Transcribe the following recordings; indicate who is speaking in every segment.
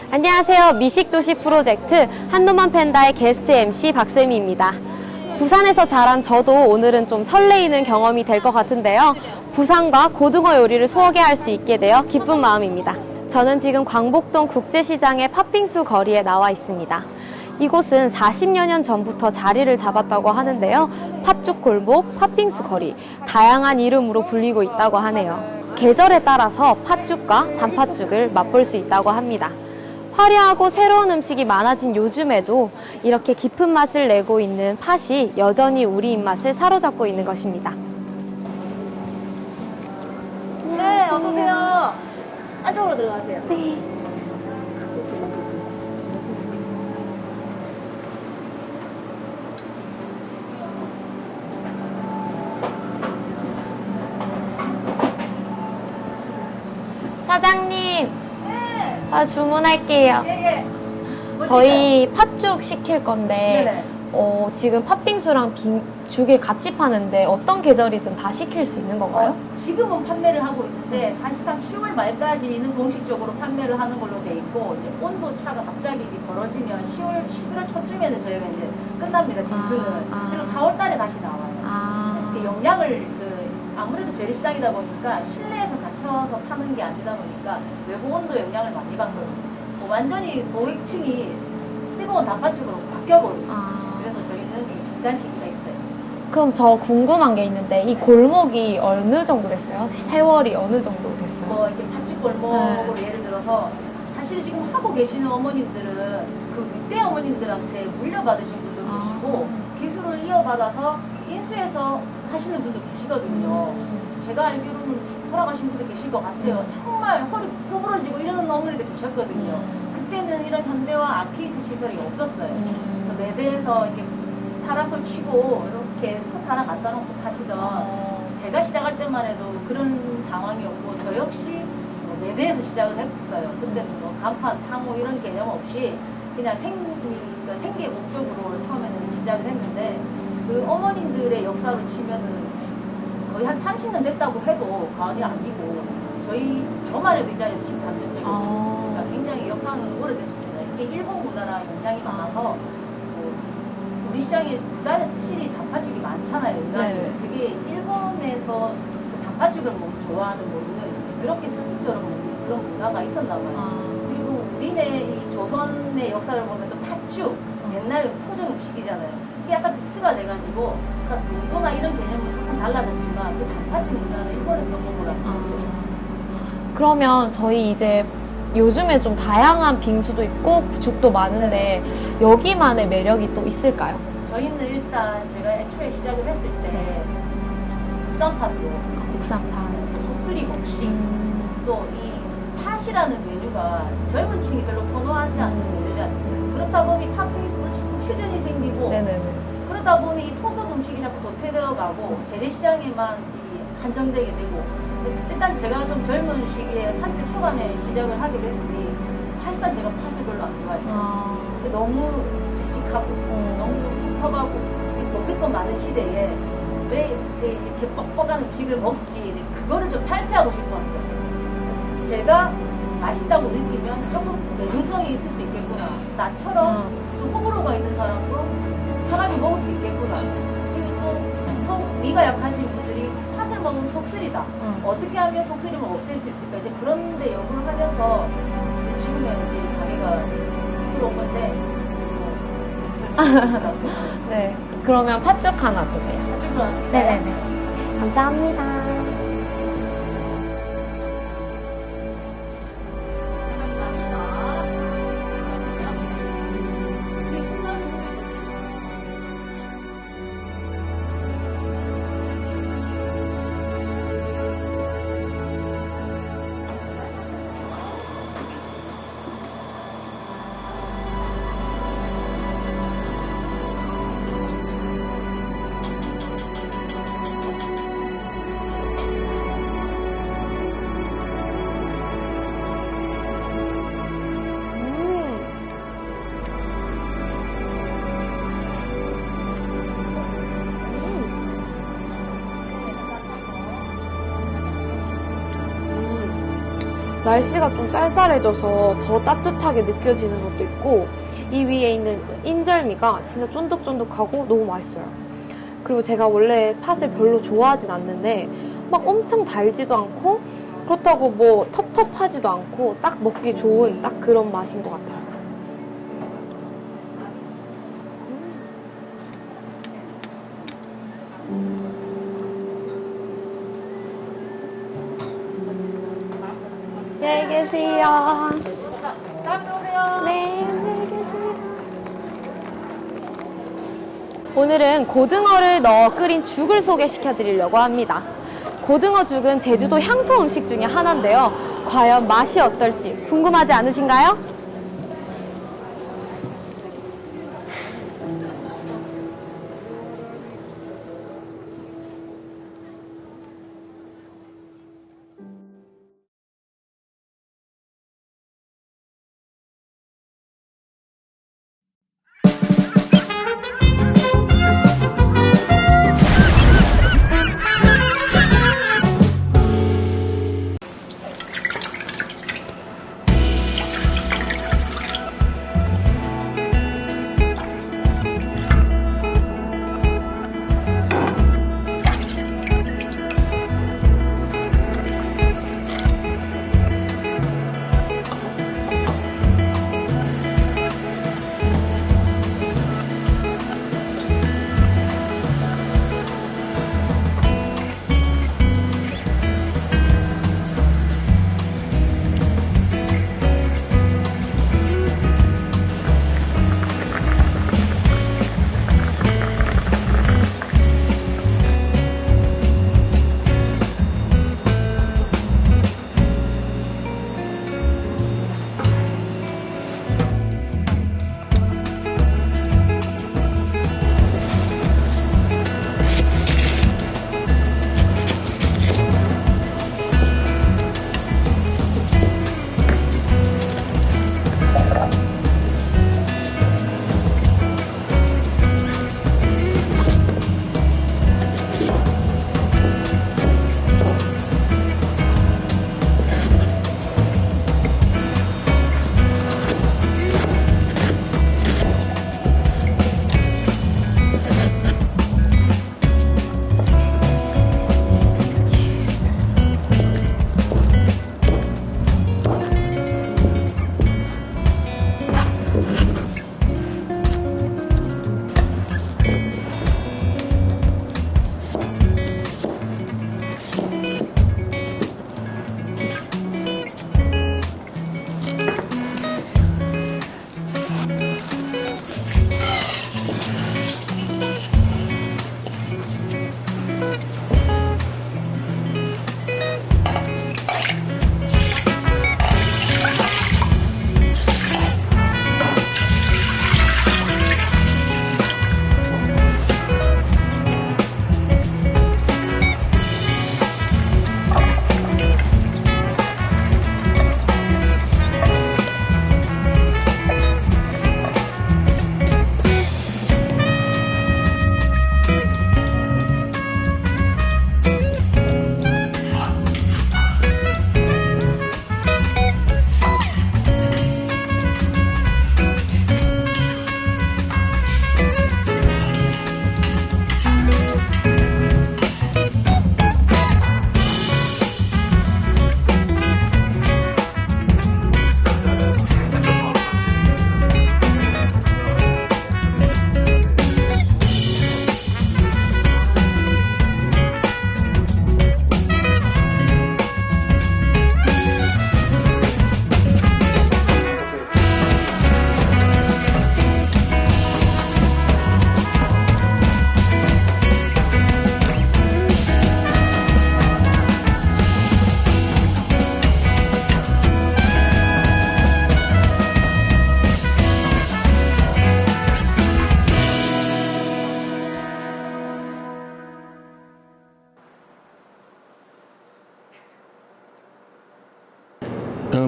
Speaker 1: 안녕하세요. 미식도시 프로젝트 한노만 팬다의 게스트 MC 박세미입니다. 부산에서 자란 저도 오늘은 좀 설레이는 경험이 될 것 같은데요. 부산과 고등어 요리를 소개할 수 있게 되어 기쁜 마음입니다. 저는 지금 광복동 국제시장의 팥빙수 거리에 나와 있습니다. 이곳은 40여 년 전부터 자리를 잡았다고 하는데요. 팥죽 골목, 팥빙수 거리, 다양한 이름으로 불리고 있다고 하네요. 계절에 따라서 팥죽과 단팥죽을 맛볼 수 있다고 합니다. 화려하고 새로운 음식이 많아진 요즘에도 이렇게 깊은 맛을 내고 있는 팥이 여전히 우리 입맛을 사로잡고 있는 것입니다.
Speaker 2: 네, 어서오세요. 안쪽으로 들어가세요.
Speaker 1: 네. 사장님,
Speaker 2: 네.
Speaker 1: 저 주문할게요.
Speaker 2: 예.
Speaker 1: 저희 팥죽 시킬 건데
Speaker 2: 네네.
Speaker 1: 지금 팥빙수랑 죽을 같이 파는데 어떤 계절이든 다 시킬 수 있는 건가요?
Speaker 2: 지금은 판매를 하고 있는데 사실상 10월 말까지는 공식적으로 판매를 하는 걸로 돼 있고 이제 온도 차가 갑자기 이제 벌어지면 11월 초쯤에는 저희가 이제 끝납니다. 빙수는. 그리고 4월 달에 다시 나와요. 그 용량을 아무래도 재래시장이다 보니까 실내에서 갇혀서 파는 게 아니다 보니까 외부 온도 영향을 많이 받거든요. 완전히 고객층이 뜨거운 단팥죽으로 바뀌어버려요. 그래서 저희는 이 중단 시기가 있어요.
Speaker 1: 그럼 저 궁금한 게 있는데 이 골목이 어느 정도 됐어요? 세월이 어느 정도 됐어요?
Speaker 2: 뭐 이렇게 팥죽 골목으로 예를 들어서 사실 지금 하고 계시는 어머님들은 그 윗대 어머님들한테 물려받으신 분도 계시고 기술을 이어받아서 인수해서 하시는 분도 계시거든요. 제가 알기로는 돌아가신 분도 계실 것 같아요. 정말 허리 구부러지고 이러는 어머니도 계셨거든요. 그때는 이런 현대화 아케이드 시설이 없었어요. 그래서 매대에서 이렇게 파라솔 치고 이렇게 솥 하나 갖다 놓고 타시던 제가 시작할 때만 해도 그런 상황이었고 저 역시 매대에서 시작을 했어요. 그때는 뭐 간판, 상호 이런 개념 없이 그냥 생계 목적으로 처음에는 시작을 했는데 그 어머님들의 역사로 치면은 거의 한 30년 됐다고 해도 과언이 아니고 저만 해도 이 자리에서 13년째거든요. 그러니까 굉장히 역사는 오래됐습니다. 이게 일본 문화랑 영향이 많아서 우리 시장에 부다실이 단팥죽이 많잖아요.
Speaker 1: 네.
Speaker 2: 그게 일본에서 그 단팥죽을 너무 좋아하는 모르는 부드럽게 스프처럼 먹는 그런 문화가 있었나 봐요. 그리고 우리네 이 조선의 역사를 보면 또 팥죽 옛날 토종 음식이잖아요. 이게 약간 믹스가 돼가지고 그러니까 농도나 이런 개념은 조금 달라졌지만 그 단팥죽 문화는 일본에서 먹으라고 했어요.
Speaker 1: 그러면 저희 이제 요즘에 좀 다양한 빙수도 있고 죽도 많은데 여기만의 매력이 또 있을까요?
Speaker 2: 저희는 일단 제가 애초에 시작을 했을 때 국산팥으로
Speaker 1: 국산팥,
Speaker 2: 속쓰리 곡식 또 이 팥이라는 메뉴가 젊은 층이 별로 선호하지 않는 메뉴였습니다. 그렇다 보니 팥빙수도 자꾸 퓨전이 생기고
Speaker 1: 네네네.
Speaker 2: 그러다 보니 이 토속 음식이 자꾸 도태되어 가고 재래시장에만 한정되게 되고 일단 제가 좀 젊은 시기에 30대 초반에 시작을 하게 됐으니 사실상 제가 팥을 별로 안 좋아했어요. 근데 너무 배식하고 너무 섭섭하고 먹을 것 많은 시대에 왜 이렇게 뻑뻑한 음식을 먹지 그거를 좀 탈피하고 싶었어요. 제가 맛있다고 느끼면 조금 대중성이 있을 수 있겠구나. 나처럼 좀 호불호가 있는 사람도 편하게 먹을 수 있겠구나. 그리고 또 위가 약하신 분들이 팥을 먹으면 속쓰리다. 어떻게 하면 속쓰림을 없앨 수 있을까? 이제 그런 데 연구를 하면서 지금의 이제 가게가 들어온 건데
Speaker 1: 네. 그러면 팥죽 하나 주세요.
Speaker 2: 팥죽으로 할게요.
Speaker 1: 네네네. 감사합니다. 날씨가 좀 쌀쌀해져서 더 따뜻하게 느껴지는 것도 있고, 이 위에 있는 인절미가 진짜 쫀득쫀득하고 너무 맛있어요. 그리고 제가 원래 팥을 별로 좋아하진 않는데 막 엄청 달지도 않고 그렇다고 뭐 텁텁하지도 않고 딱 먹기 좋은 딱 그런 맛인 것 같아요. 안녕히 계세요.
Speaker 2: 다음에 오세요.
Speaker 1: 네, 안녕히 계세요. 오늘은 고등어를 넣어 끓인 죽을 소개시켜 드리려고 합니다. 고등어 죽은 제주도 향토 음식 중에 하나인데요. 과연 맛이 어떨지 궁금하지 않으신가요?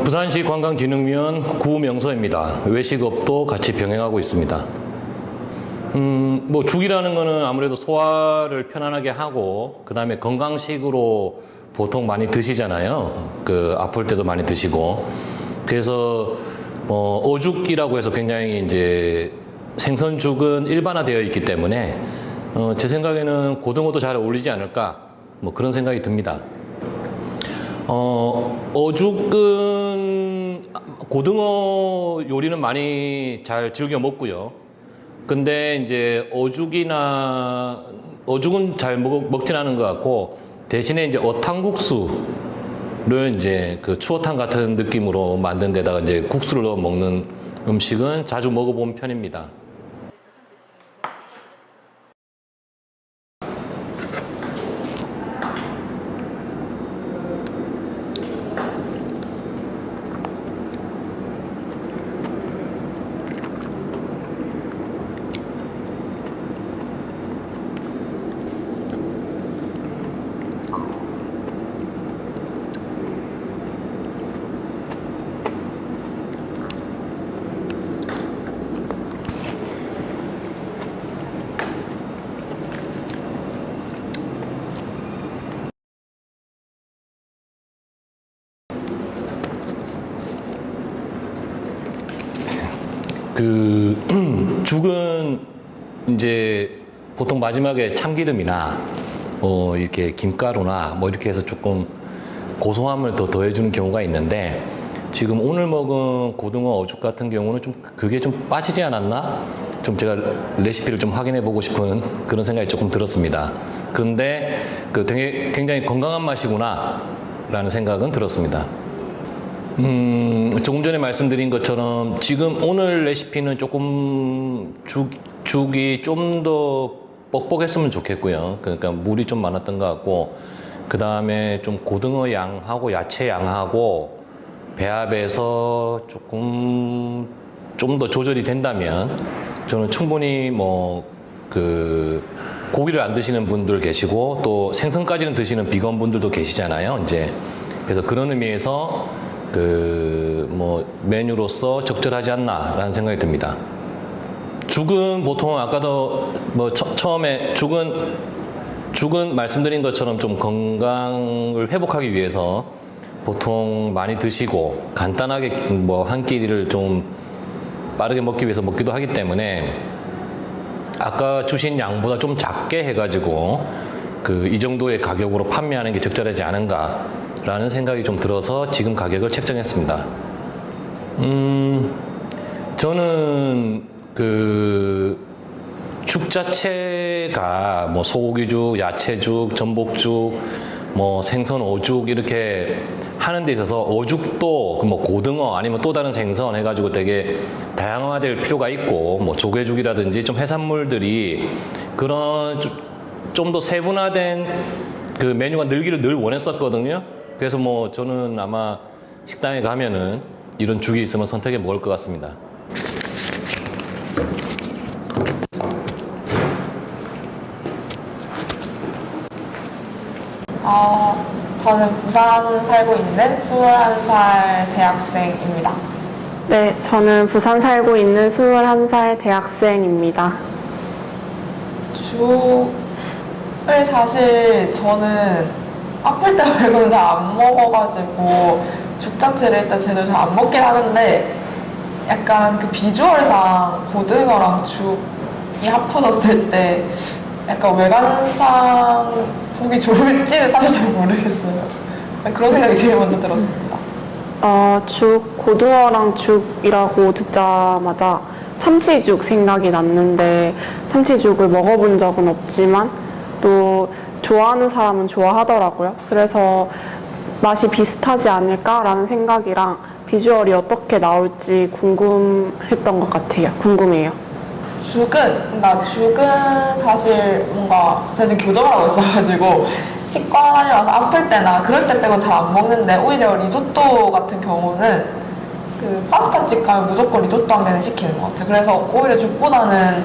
Speaker 3: 부산시 관광진흥위원 구명서입니다. 외식업도 같이 병행하고 있습니다. 죽이라는 거는 아무래도 소화를 편안하게 하고, 그 다음에 건강식으로 보통 많이 드시잖아요. 아플 때도 많이 드시고. 그래서 어죽이라고 해서 굉장히 이제 생선죽은 일반화되어 있기 때문에 제 생각에는 고등어도 잘 어울리지 않을까 뭐 그런 생각이 듭니다. 어죽은 고등어 요리는 많이 잘 즐겨 먹고요. 근데 이제 어죽은 잘 먹진 않은 것 같고 대신에 이제 어탕국수를 이제 추어탕 같은 느낌으로 만든 데다가 이제 국수를 넣어 먹는 음식은 자주 먹어본 편입니다. 죽은 이제 보통 마지막에 참기름이나 이렇게 김가루나 뭐 이렇게 해서 조금 고소함을 더 더해주는 경우가 있는데 지금 오늘 먹은 고등어 어죽 같은 경우는 좀 그게 좀 빠지지 않았나? 좀 제가 레시피를 좀 확인해 보고 싶은 그런 생각이 조금 들었습니다. 그런데 되게 굉장히 건강한 맛이구나 라는 생각은 들었습니다. 조금 전에 말씀드린 것처럼 지금 오늘 레시피는 조금 죽이 좀 더 뻑뻑했으면 좋겠고요. 그러니까 물이 좀 많았던 것 같고 그 다음에 좀 고등어 양하고 야채 양하고 배합해서 조금 좀 더 조절이 된다면 저는 충분히 고기를 안 드시는 분들 계시고 또 생선까지는 드시는 비건 분들도 계시잖아요. 이제 그래서 그런 의미에서 메뉴로서 적절하지 않나라는 생각이 듭니다. 죽은 보통 아까도 처음에 죽은 말씀드린 것처럼 좀 건강을 회복하기 위해서 보통 많이 드시고 간단하게 한 끼를 좀 빠르게 먹기 위해서 먹기도 하기 때문에 아까 주신 양보다 좀 작게 해가지고 이 정도의 가격으로 판매하는 게 적절하지 않은가 라는 생각이 좀 들어서 지금 가격을 책정했습니다. 저는 죽 자체가 소고기죽, 야채죽, 전복죽, 생선 어죽 이렇게 하는 데 있어서 어죽도 고등어 아니면 또 다른 생선 해가지고 되게 다양화될 필요가 있고 조개죽이라든지 좀 해산물들이 그런 좀 더 세분화된 메뉴가 늘기를 늘 원했었거든요. 그래서 저는 아마 식당에 가면은 이런 죽이 있으면 선택해 먹을 것 같습니다.
Speaker 4: 저는 부산 살고 있는 21살 대학생입니다.
Speaker 5: 네, 저는 부산 살고 있는 21살 대학생입니다.
Speaker 4: 죽을 사실 저는 아플 때 말고는 잘 안 먹어가지고 죽 자체를 일단 제대로 잘 안 먹긴 하는데 약간 비주얼상 고등어랑 죽이 합쳐졌을 때 약간 외관상 보기 좋을지는 사실 잘 모르겠어요. 그런 생각이 제일 먼저 들었습니다.
Speaker 5: 고등어랑 죽이라고 듣자마자 참치죽 생각이 났는데 참치죽을 먹어본 적은 없지만 또 좋아하는 사람은 좋아하더라고요. 그래서 맛이 비슷하지 않을까라는 생각이랑 비주얼이 어떻게 나올지 궁금했던 것 같아요. 궁금해요.
Speaker 4: 죽은 사실 뭔가 제가 지금 교정을 하고 있어가지고 치과 다녀와서 아플 때나 그럴 때 빼고 잘 안 먹는데 오히려 리조또 같은 경우는 파스타집 가면 무조건 리조또 한 개는 시키는 것 같아요. 그래서 오히려 죽보다는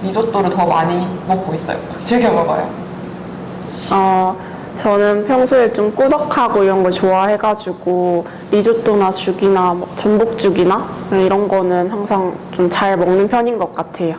Speaker 4: 리조또를 더 많이 먹고 있어요. 즐겨 먹어요.
Speaker 5: 저는 평소에 좀 꾸덕하고 이런 걸 좋아해가지고 리조또나 죽이나 전복죽이나 이런 거는 항상 좀 잘 먹는 편인 것 같아요.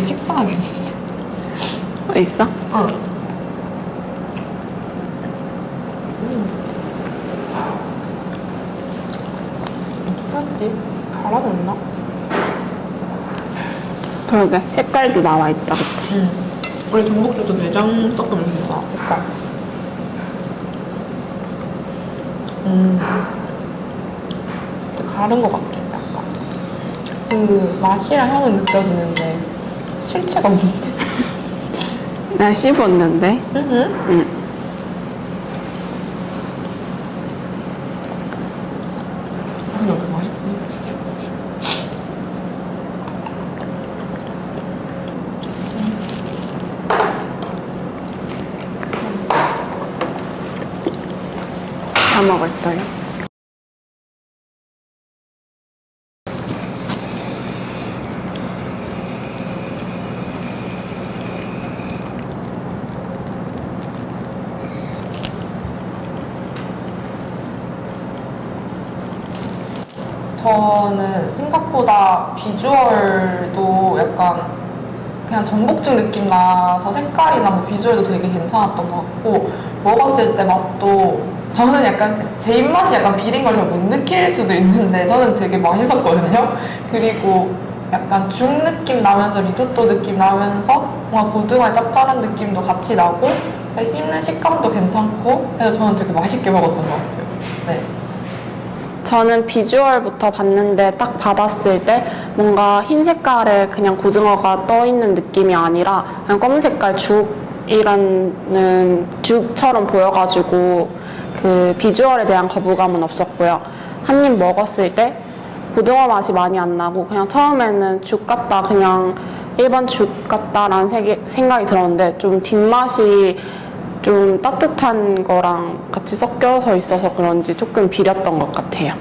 Speaker 4: 식사하겠네.
Speaker 5: 있어?
Speaker 4: 응. 어떡하지? 갈아냈나?
Speaker 5: 그러게 색깔도 나와 있다, 그치?
Speaker 4: 응. 우리 전복죽도 내장 섞으면 된다. 오빠. 가른 것 같긴 해, 약간. 그 맛이랑 향은 느껴지는데 실체가 없는데.
Speaker 5: 나 씹었는데.
Speaker 4: 응. 너무 맛있네.
Speaker 5: 다 먹었어요.
Speaker 4: 저는 생각보다 비주얼도 약간 그냥 전복죽 느낌 나서 색깔이나 뭐 비주얼도 되게 괜찮았던 것 같고 먹었을 때 맛도 저는 약간 제 입맛이 약간 비린 걸 잘 못 느낄 수도 있는데 저는 되게 맛있었거든요. 그리고 약간 죽 느낌 나면서 리조또 느낌 나면서 뭔가 고등어의 짭짤한 느낌도 같이 나고 씹는 식감도 괜찮고 해서 저는 되게 맛있게 먹었던 것 같아요. 네.
Speaker 5: 저는 비주얼부터 봤는데 딱 받았을 때 뭔가 흰 색깔에 그냥 고등어가 떠 있는 느낌이 아니라 그냥 검은 색깔 죽이라는 죽처럼 보여가지고 그 비주얼에 대한 거부감은 없었고요. 한 입 먹었을 때 고등어 맛이 많이 안 나고 그냥 처음에는 죽 같다, 그냥 일반 죽 같다라는 생각이 들었는데 좀 뒷맛이 좀 따뜻한 거랑 같이 섞여서 있어서 그런지 조금 비렸던 것 같아요.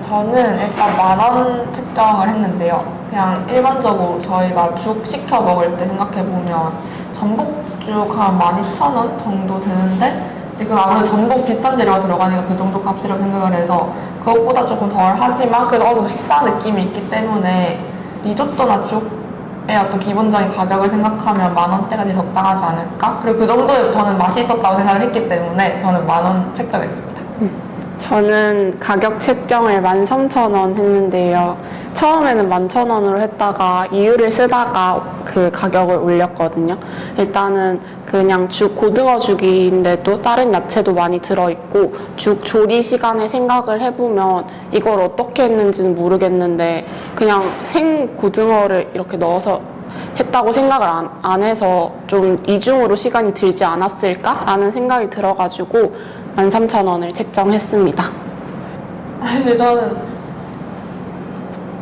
Speaker 4: 저는 일단 10,000원 측정을 했는데요. 그냥 일반적으로 저희가 죽 시켜 먹을 때 생각해보면 전복죽 한 12,000원 정도 되는데 지금 아무래도 전복 비싼 재료가 들어가니까 그 정도 값이라고 생각을 해서 그것보다 조금 덜 하지만 그래도 어느 정도 식사 느낌이 있기 때문에 리조또나 죽의 어떤 기본적인 가격을 생각하면 10,000원대가 제일 적당하지 않을까? 그리고 그 정도에 저는 맛이 있었다고 생각을 했기 때문에 저는 10,000원 책정했습니다.
Speaker 5: 저는 가격 책정을 13,000원 했는데요. 처음에는 11,000원으로 했다가 이유를 쓰다가 그 가격을 올렸거든요. 일단은 그냥 고등어 죽인데도 다른 야채도 많이 들어있고 죽 조리 시간을 생각을 해보면 이걸 어떻게 했는지는 모르겠는데 그냥 생 고등어를 이렇게 넣어서 했다고 생각을 안 해서 좀 이중으로 시간이 들지 않았을까라는 생각이 들어가지고 13,000원을 책정했습니다.
Speaker 4: 근데 저는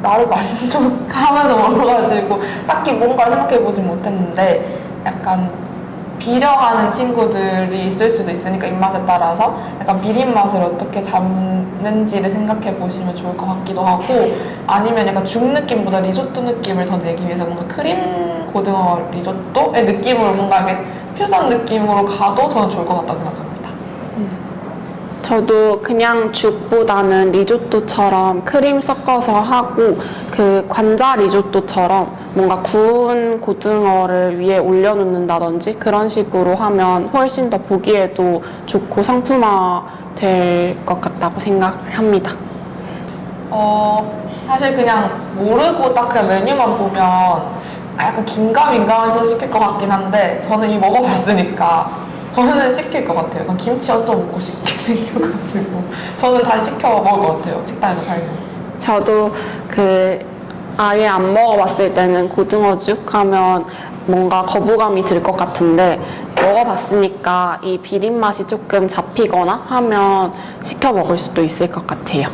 Speaker 4: 나를 만족하면서 먹어가지고 딱히 뭔가를 생각해보지 못했는데 약간 비려하는 친구들이 있을 수도 있으니까 입맛에 따라서 약간 비린 맛을 어떻게 잡는지를 생각해 보시면 좋을 것 같기도 하고 아니면 약간 죽 느낌보다 리조또 느낌을 더 내기 위해서 뭔가 크림 고등어 리조또의 느낌으로 뭔가 이렇게 퓨전 느낌으로 가도 저는 좋을 것 같다고 생각합니다.
Speaker 5: 저도 그냥 죽보다는 리조또처럼 크림 섞어서 하고 그 관자 리조또처럼 뭔가 구운 고등어를 위에 올려놓는다든지 그런 식으로 하면 훨씬 더 보기에도 좋고 상품화 될 것 같다고 생각합니다.
Speaker 4: 사실 그냥 모르고 딱 그냥 메뉴만 보면 약간 긴가민가해서 시킬 것 같긴 한데 저는 이미 먹어봤으니까 저는 시킬 것 같아요. 약간 김치 얹어 먹고 싶게 생겨가지고 저는 다시 시켜 먹을 것 같아요. 식당에서 팔면.
Speaker 5: 저도 아예 안 먹어봤을 때는 고등어죽 하면 뭔가 거부감이 들 것 같은데 먹어봤으니까 이 비린 맛이 조금 잡히거나 하면 시켜 먹을 수도 있을 것 같아요.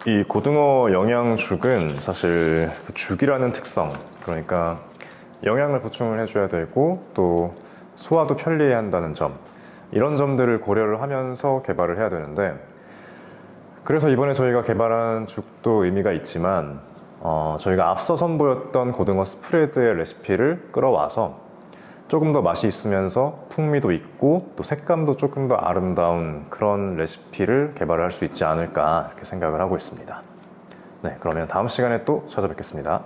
Speaker 6: 이 고등어 영양죽은 사실 그 죽이라는 특성, 그러니까 영양을 보충을 해줘야 되고 또 소화도 편리해야 한다는 점, 이런 점들을 고려를 하면서 개발을 해야 되는데, 그래서 이번에 저희가 개발한 죽도 의미가 있지만 저희가 앞서 선보였던 고등어 스프레드의 레시피를 끌어와서 조금 더 맛이 있으면서 풍미도 있고 또 색감도 조금 더 아름다운 그런 레시피를 개발할 수 있지 않을까 이렇게 생각을 하고 있습니다. 네, 그러면 다음 시간에 또 찾아뵙겠습니다.